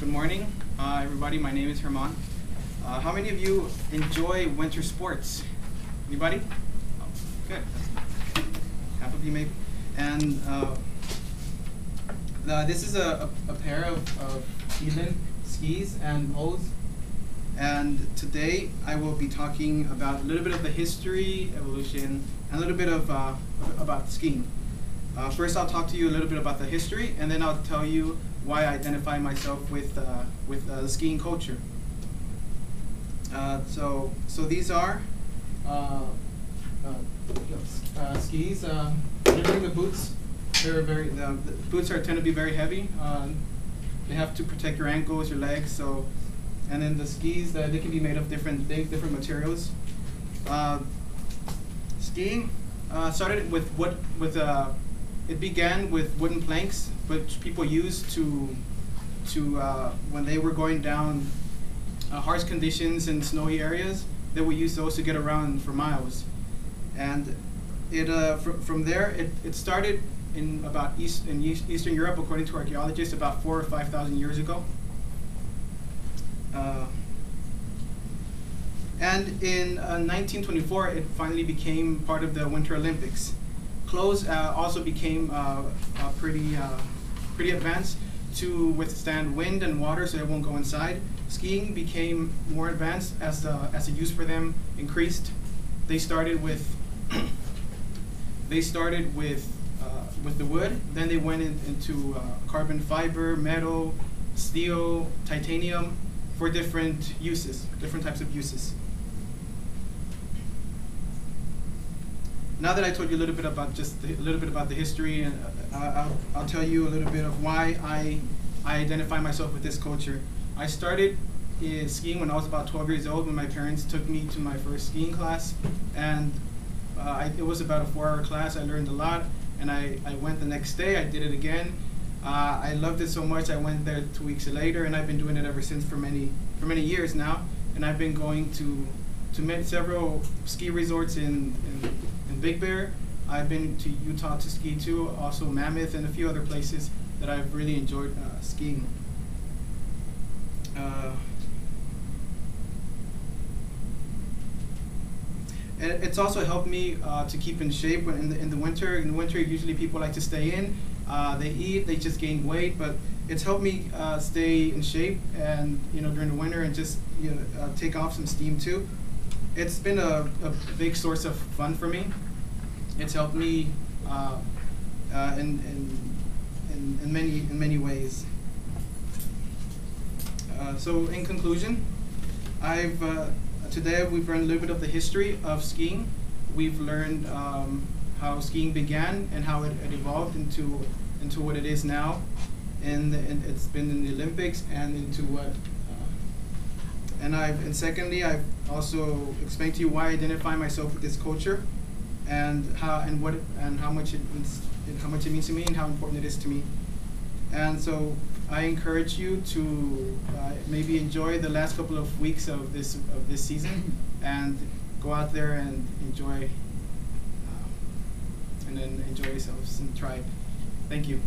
Good morning, everybody. My name is Herman. How many of you enjoy winter sports? Anybody? Oh, good. Half of you maybe. And this is a pair of Elin skis and poles. And today I will be talking about a little bit of the history, evolution, and a little bit of about skiing. First, I'll talk to you a little bit about the history, and then I'll tell you why I identify myself with the skiing culture. So these are skis. Generally, the boots the boots tend to be very heavy. They have to protect your ankles, your legs. So, and then the skis they can be made of different things, different materials. Skiing started with it began with wooden planks, which people used to when they were going down harsh conditions in snowy areas. They would use those to get around for miles. And it from there it started in Eastern Europe, according to archaeologists, about 4,000 or 5,000 years ago. And in 1924, it finally became part of the Winter Olympics. Clothes also became pretty advanced to withstand wind and water, so they won't go inside. Skiing became more advanced as the use for them increased. They started with the wood. Then they went into carbon fiber, metal, steel, titanium for different uses, different types of uses. Now that I told you a little bit about the history, and I'll tell you a little bit of why I identify myself with this culture. I started skiing when I was about 12 years old, when my parents took me to my first skiing class, and it was about a 4-hour class. I learned a lot, and I went the next day. I did it again. I loved it so much. I went there 2 weeks later, and I've been doing it ever since for many years now. And I've been going to several ski resorts in Big Bear. I've been to Utah to ski too, also Mammoth, and a few other places that I've really enjoyed skiing. And it's also helped me to keep in shape in the winter. In the winter, usually people like to stay in. They eat, they just gain weight, but it's helped me stay in shape, and during the winter, and just take off some steam too. It's been a big source of fun for me. It's helped me in many ways. So in conclusion, today we've learned a little bit of the history of skiing. We've learned how skiing began and how it evolved into what it is now, and it's been in the Olympics and into what. And secondly, I've also explained to you why I identify myself with this culture, and how much it means to me, and how important it is to me. And so I encourage you to maybe enjoy the last couple of weeks of this season, and go out there and enjoy yourselves and try it. Thank you.